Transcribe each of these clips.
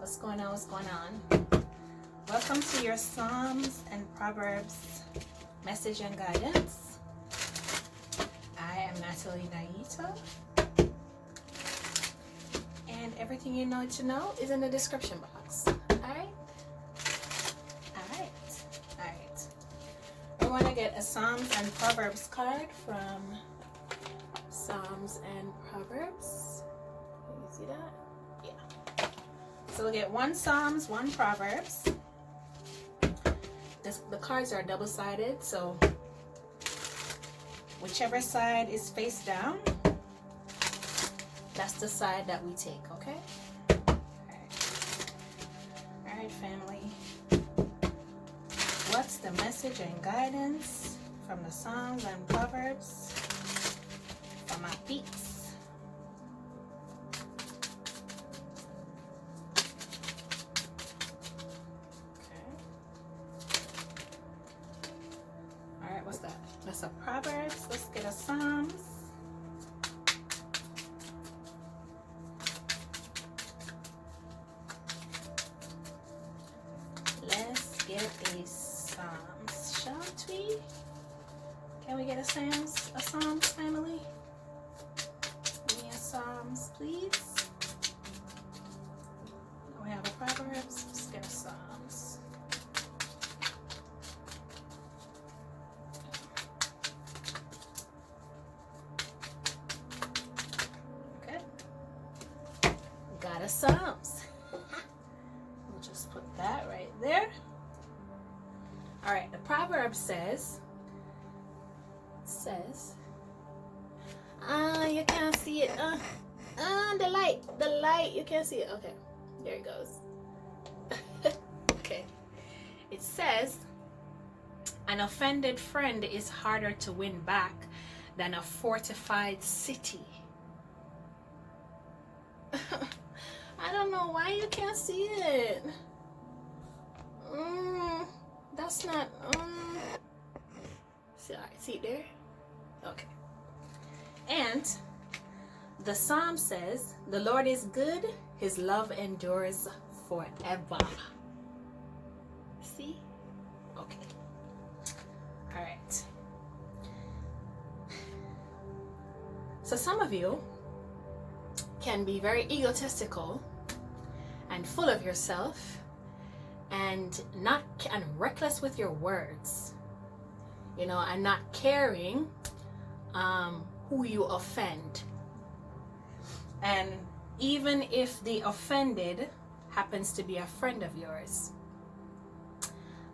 What's going on? What's going on? Welcome to your Psalms and Proverbs message and guidance. I am Natalie Naito. And everything you need to know is in the description box. Alright? Alright. We want to get a Psalms and Proverbs card from Psalms and Proverbs. Can you see that? Yeah. So we'll get one Psalms, one Proverbs. The cards are double-sided, so whichever side is face down, that's the side that we take, okay? Alright, family. What's the message and guidance from the Psalms and Proverbs for my peeps? What's that? That's a Proverbs. Let's get a Psalms. Let's get a Psalms, shall we? Can we get a Psalms? A Psalms, family? Give me a Psalms, please. We have a Proverbs. Let's get a Psalms. Got a Psalms. We'll just put that right there. All right, the proverb says, you can't see it. The light, you can't see it. Okay, there it goes. Okay, it says, an offended friend is harder to win back than a fortified city. I don't know why you can't see it. That's not. See it there? Okay. And the psalm says, the Lord is good, his love endures forever. See? Okay. All right. So some of you can be very egotistical and full of yourself and reckless with your words, and not caring who you offend. And even if the offended happens to be a friend of yours,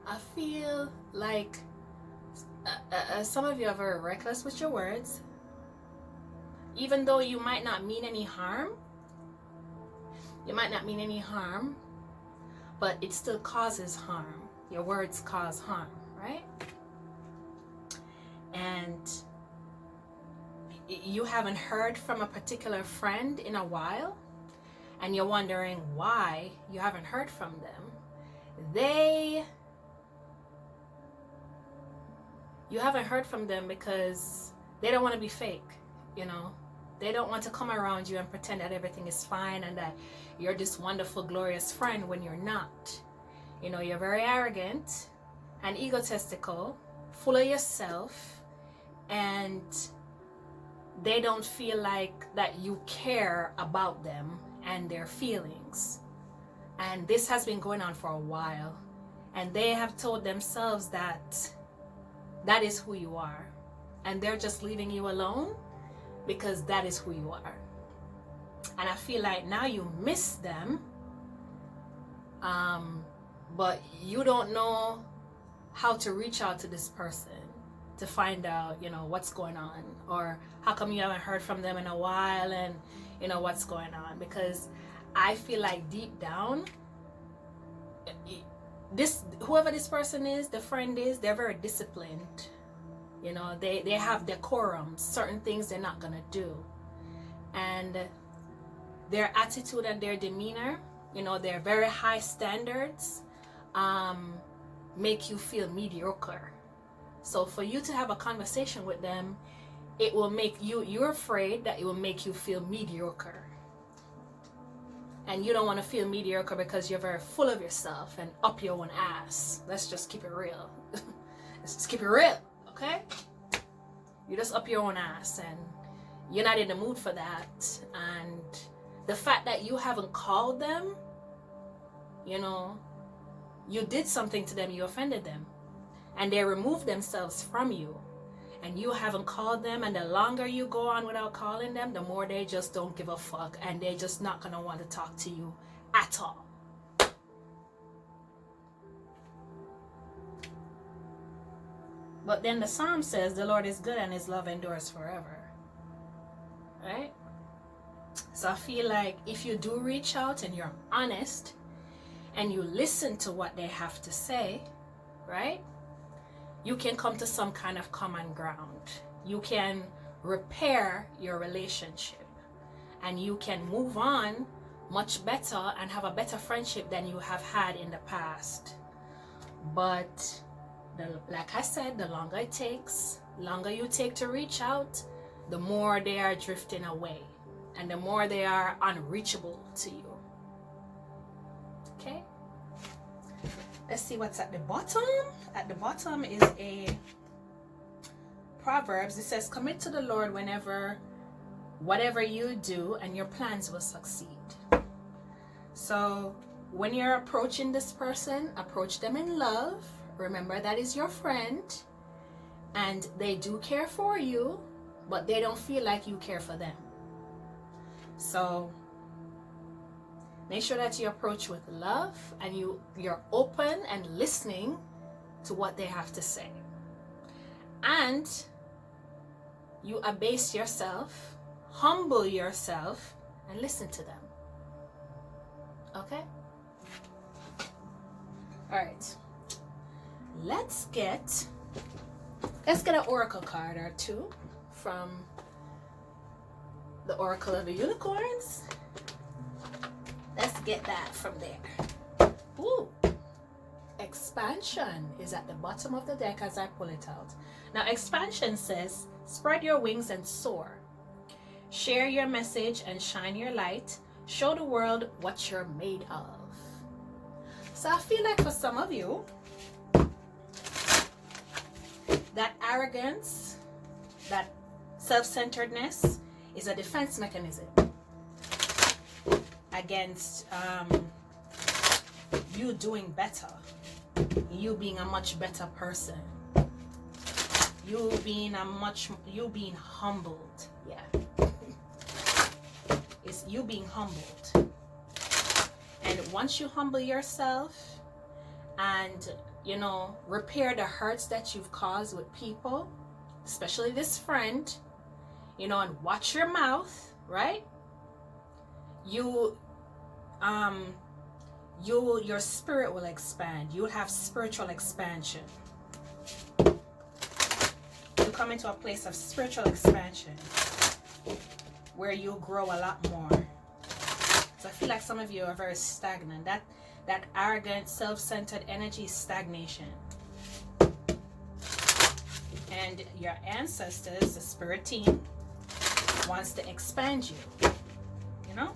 I feel like some of you are very reckless with your words. Even though you might not mean any harm, but it still causes harm. Your words cause harm, right? And you haven't heard from a particular friend in a while, and you're wondering why you haven't heard from them. You haven't heard from them because they don't want to be fake, They don't want to come around you and pretend that everything is fine and that you're this wonderful, glorious friend when you're not. You're very arrogant and egotistical, full of yourself, and they don't feel like that you care about them and their feelings. And this has been going on for a while, and they have told themselves that that is who you are, and they're just leaving you alone because that is who you are. And I feel like now you miss them, but you don't know how to reach out to this person to find out, what's going on, or how come you haven't heard from them in a while, and what's going on. Because I feel like deep down, whoever this person is, the friend is, they're very disciplined. They have decorum, certain things they're not gonna do, and their attitude and their demeanor, their very high standards, make you feel mediocre. So for you to have a conversation with them, it will make you're afraid that it will make you feel mediocre. and you don't want to feel mediocre because you're very full of yourself and up your own ass. Let's just keep it real. Let's just keep it real, okay? You just up your own ass and you're not in the mood for that. And the fact that you haven't called them, you know, you did something to them, you offended them, and they removed themselves from you, and you haven't called them, and the longer you go on without calling them, the more they just don't give a fuck, and they're just not gonna want to talk to you at all. But then the Psalm says the Lord is good and his love endures forever, right? So I feel like if you do reach out and you're honest and you listen to what they have to say, right, you can come to some kind of common ground. You can repair your relationship and you can move on much better and have a better friendship than you have had in the past. But like I said, the longer it takes, longer you take to reach out, the more they are drifting away and the more they are unreachable to you. Okay? Let's see what's at the bottom. At the bottom is a Proverbs. It says, commit to the Lord whatever you do, and your plans will succeed. So when you're approaching this person, approach them in love. Remember, that is your friend, and they do care for you, but they don't feel like you care for them. So make sure that you approach with love and you're open and listening to what they have to say. And you abase yourself, humble yourself, and listen to them. Okay? All right. Let's get an oracle card or two from the Oracle of the Unicorns. Let's get that from there. Ooh. Expansion is at the bottom of the deck as I pull it out. Now, expansion says, spread your wings and soar. Share your message and shine your light. Show the world what you're made of. So I feel like for some of you, that arrogance, that self-centeredness is a defense mechanism against you doing better, you being a much better person, you being humbled. Yeah. It's you being humbled. And once you humble yourself and, you know, repair the hurts that you've caused with people, especially this friend, you know, and watch your mouth, right? Your spirit will expand. You'll have spiritual expansion. You come into a place of spiritual expansion where you'll grow a lot more. So I feel like some of you are very stagnant. That arrogant, self-centered energy is stagnation. And your ancestors, the spirit team, wants to expand you. You know?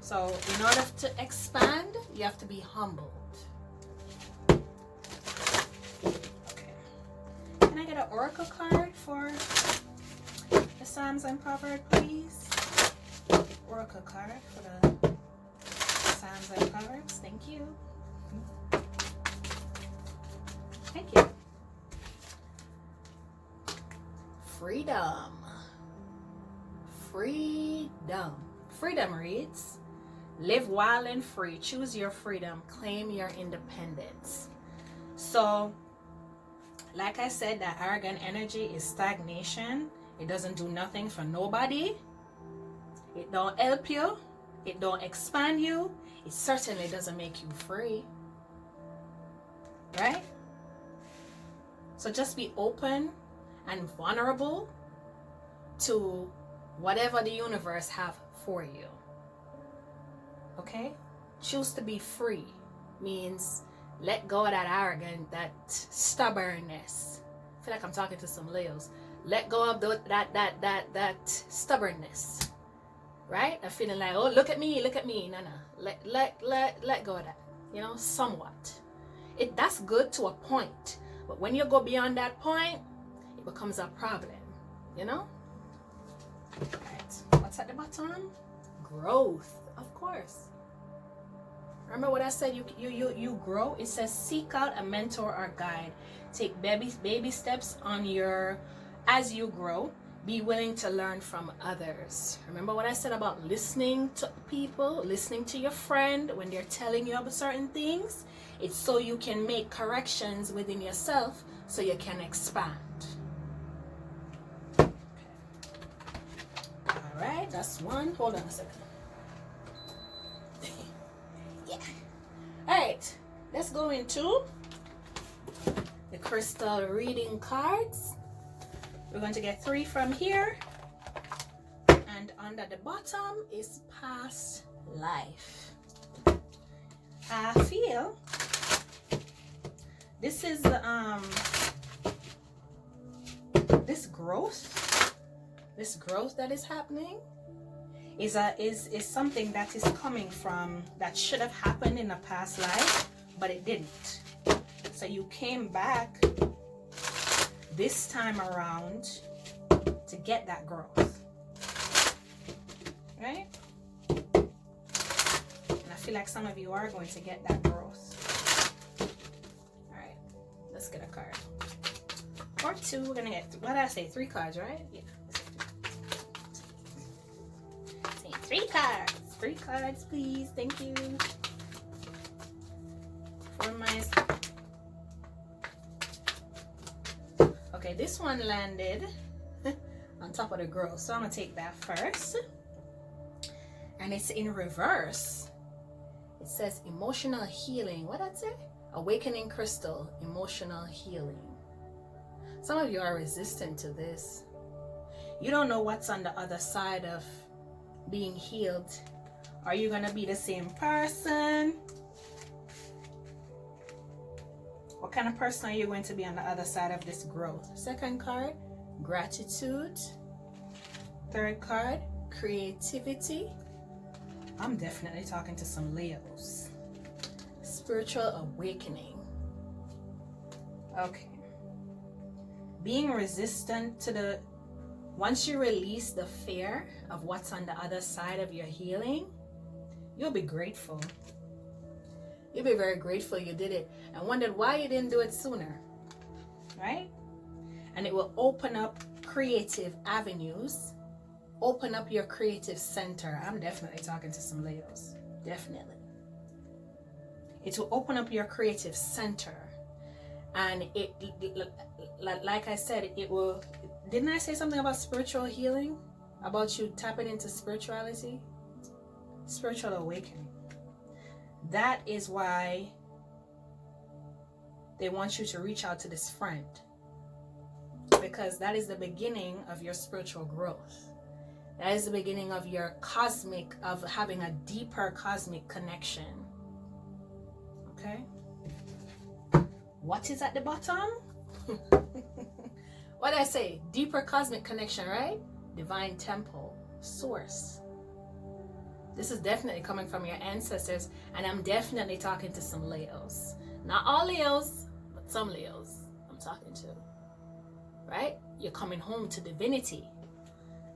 So in order to expand, you have to be humbled. Okay. Can I get an oracle card for the Psalms and Proverbs, please? Oracle card for the Psalms and Proverbs. Thank you. Thank you. Freedom. Freedom. Freedom reads, live wild and free. Choose your freedom. Claim your independence. So, like I said, that arrogant energy is stagnation. It doesn't do nothing for nobody. It don't help you. It don't expand you. It certainly doesn't make you free. Right? So just be open and vulnerable to whatever the universe have for you. Okay? Choose to be free means let go of that arrogance, that stubbornness. I feel like I'm talking to some Leos. Let go of that stubbornness. right? A feeling like, oh, look at me. No. Let go of that, you know, somewhat. That's good to a point. But when you go beyond that point, it becomes a problem, you know? Right. What's at the bottom? Growth, of course. Remember what I said? You grow. It says seek out a mentor or guide. Take baby steps as you grow. Be willing to learn from others. Remember what I said about listening to people, listening to your friend when they're telling you about certain things? It's so you can make corrections within yourself so you can expand. Okay. All right, that's one. Hold on a second. Yeah. All right, let's go into the crystal reading cards. We're going to get 3 from here, and under the bottom is past life. I feel this is this growth that is happening is something that is coming from, that should have happened in a past life, but it didn't. So you came back this time around to get that growth, right? And I feel like some of you are going to get that growth. All right, let's get a card or 2. We're gonna get, what did I say, 3 cards, right? Yeah. 3 cards. 3 cards, please. Thank you. For my. Okay, this one landed on top of the growth, so I'm gonna take that first. And it's in reverse. It says emotional healing. What did I say? Awakening crystal, emotional healing. Some of you are resistant to this. You don't know what's on the other side of being healed. Are you gonna be the same person? What kind of person are you going to be on the other side of this growth? Second card, gratitude. Third card, creativity. I'm definitely talking to some Leos. Spiritual awakening. Okay. Being resistant to once you release the fear of what's on the other side of your healing, you'll be grateful. You'll be very grateful you did it and wondered why you didn't do it sooner, right? And it will open up creative avenues, open up your creative center. I'm definitely talking to some Leos, definitely. It will open up your creative center, and it, like I said, it will. Didn't I say something about spiritual healing? About you tapping into spirituality? Spiritual awakening. That is why they want you to reach out to this friend, because that is the beginning of your spiritual growth. That is the beginning of your of having a deeper cosmic connection. Okay? What is at the bottom? What did I say? Deeper cosmic connection, right? Divine temple, source. This is definitely coming from your ancestors, and I'm definitely talking to some Leos. Not all Leos, but some Leos I'm talking to. Right? You're coming home to divinity.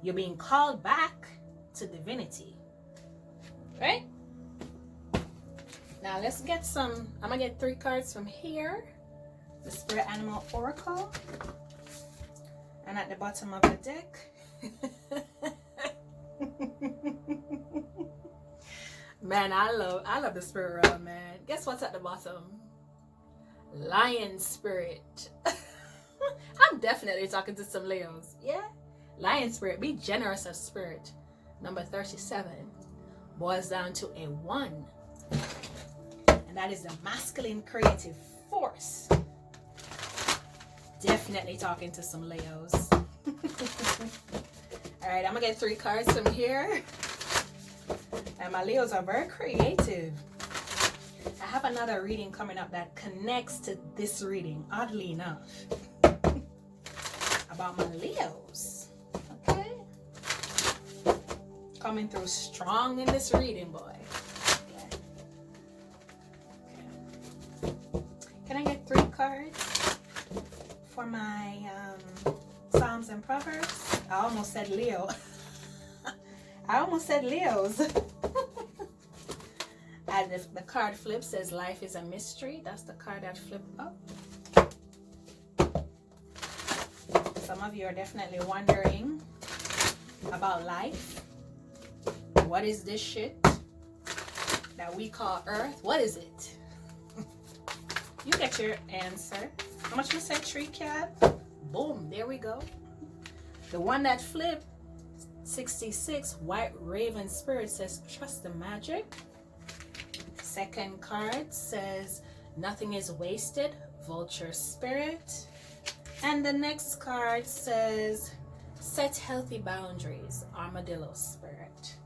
You're being called back to divinity. Right? Now let's get some, I'm gonna get 3 cards from here. The Spirit Animal Oracle. And at the bottom of the deck, man, I love the spirit realm, man. Guess what's at the bottom? Lion spirit. I'm definitely talking to some Leos. Yeah? Lion spirit. Be generous of spirit. Number 37 boils down to a 1. And that is the masculine creative force. Definitely talking to some Leos. Alright, I'm gonna get 3 cards from here. And my Leos are very creative. I have another reading coming up that connects to this reading, oddly enough. About my Leos. Okay? coming through strong in this reading, boy. Okay. Can I get 3 cards for my Psalms and Proverbs? I almost said Leo. I almost said Leos. And if the card flip says life is a mystery, that's the card that flipped up. Some of you are definitely wondering about life. What is this shit that we call Earth? What is it? You get your answer. How much you said, tree cat? Boom, there we go. The one that flipped, 66, White Raven Spirit, says trust the magic. Second card says nothing is wasted, Vulture Spirit. And the next card says set healthy boundaries, Armadillo Spirit.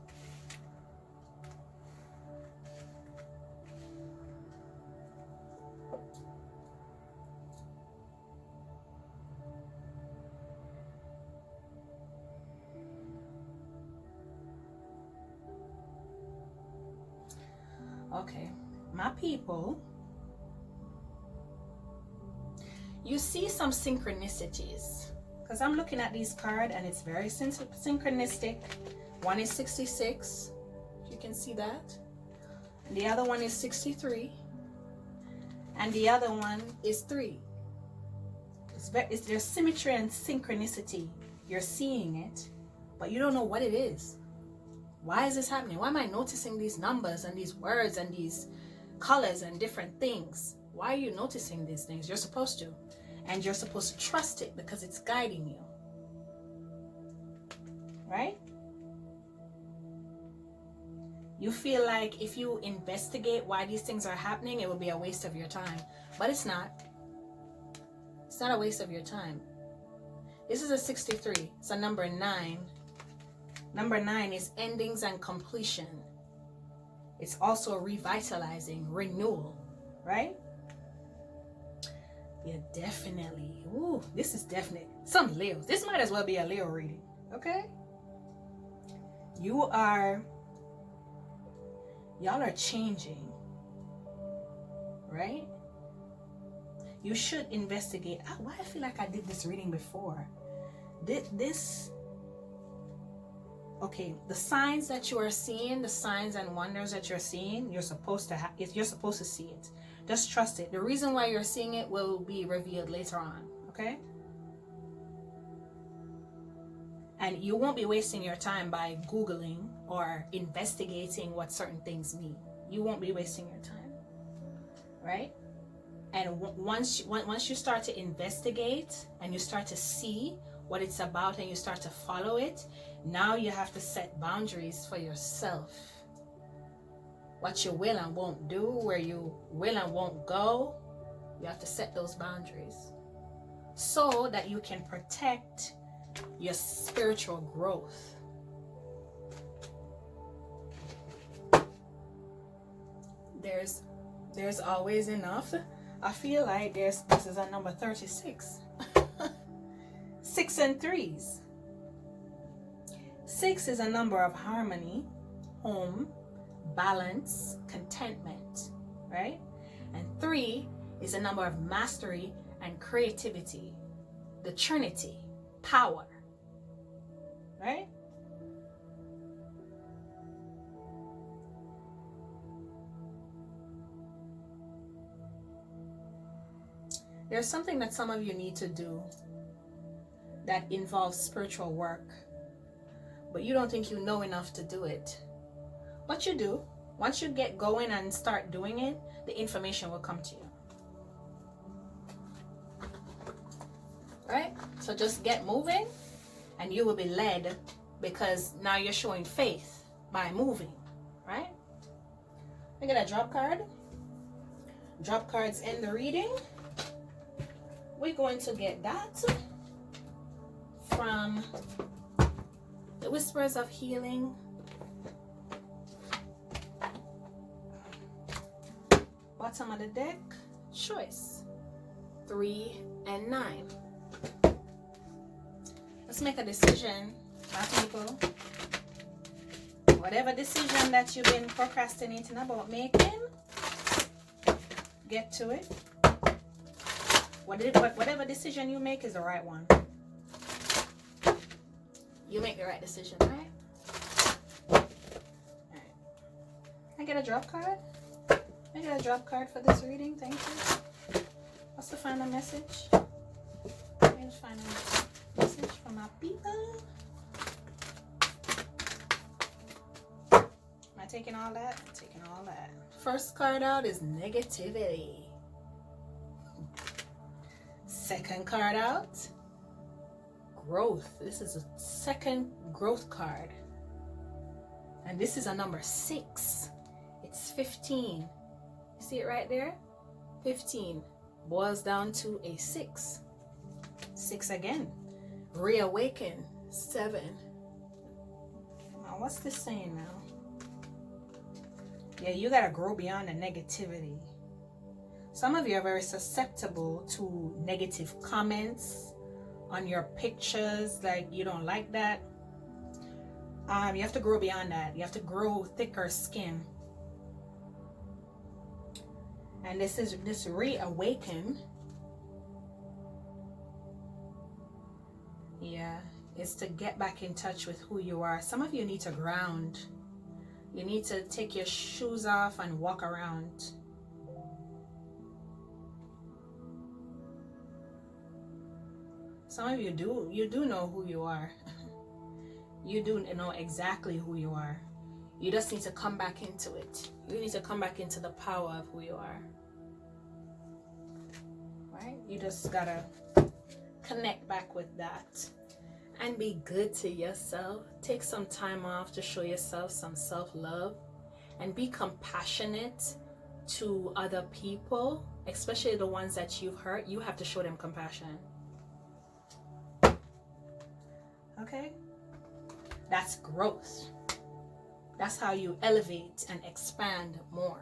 Okay, my people, you see some synchronicities, because I'm looking at these cards and it's very synchronistic. One is 66, you can see that, and the other one is 63, and the other one is 3. There's symmetry and synchronicity. You're seeing it, but you don't know what it is. Why is this happening? Why am I noticing these numbers and these words and these colors and different things? Why are you noticing these things? You're supposed to. And you're supposed to trust it because it's guiding you. Right? You feel like if you investigate why these things are happening, it will be a waste of your time. But it's not. It's not a waste of your time. This is a 63. It's a number 9. Number 9 is endings and completion. It's also revitalizing, renewal, right? Yeah, definitely. Ooh, this is definite. Some Leos. This might as well be a Leo reading, okay? Y'all are changing, right? You should investigate. Why I feel like I did this reading before. Okay, the signs that you are seeing, the signs and wonders that you're seeing, you're supposed to see it. Just trust it. The reason why you're seeing it will be revealed later on, okay? And you won't be wasting your time by Googling or investigating what certain things mean. You won't be wasting your time, right? And once you start to investigate and you start to see what it's about and you start to follow it, now you have to set boundaries for yourself. What you will and won't do, where you will and won't go, you have to set those boundaries so that you can protect your spiritual growth. There's always enough. I feel like this is a number 36. 6 and 3s. 6 is a number of harmony, home, balance, contentment, right? And 3 is a number of mastery and creativity, the Trinity, power, right? There's something that some of you need to do that involves spiritual work, but you don't think you know enough to do it. But you do. Once you get going and start doing it, the information will come to you. Right? So just get moving and you will be led, because now you're showing faith by moving, right? I get a drop card. Drop cards end the reading. We're going to get that from the Whispers of Healing. Bottom of the deck, choice 3 and 9. Let's make a decision, my people. Whatever decision that you've been procrastinating about making, get to it. Whatever decision you make is the right one. You make the right decision, right? Alright. Can I get a drop card? Can I get a drop card for this reading? Thank you. What's the final message? Here's the final message from my people. Am I taking all that? I'm taking all that. First card out is negativity. Second card out, growth. This is a second growth card. And this is a number 6. It's 15. You see it right there? 15 boils down to a 6. 6 again. Reawaken. 7. Now, what's this saying now? Yeah, you gotta grow beyond the negativity. Some of you are very susceptible to negative comments on your pictures, like you don't like that. You have to grow beyond that. You have to grow thicker skin. And this reawaken. Yeah, is to get back in touch with who you are. Some of you need to ground. You need to take your shoes off and walk around. Some of you do know who you are. You do know exactly who you are. You just need to come back into it. You need to come back into the power of who you are. Right? You just gotta connect back with that. And be good to yourself. Take some time off to show yourself some self-love. And be compassionate to other people, especially the ones that you've hurt. You have to show them compassion. Okay? That's growth. That's how you elevate and expand more.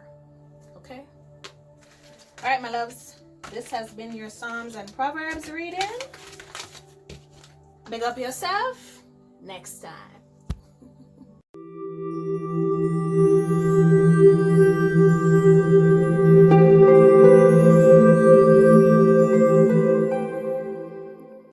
Okay? All right, my loves. This has been your Psalms and Proverbs reading. Big up yourself. Next time.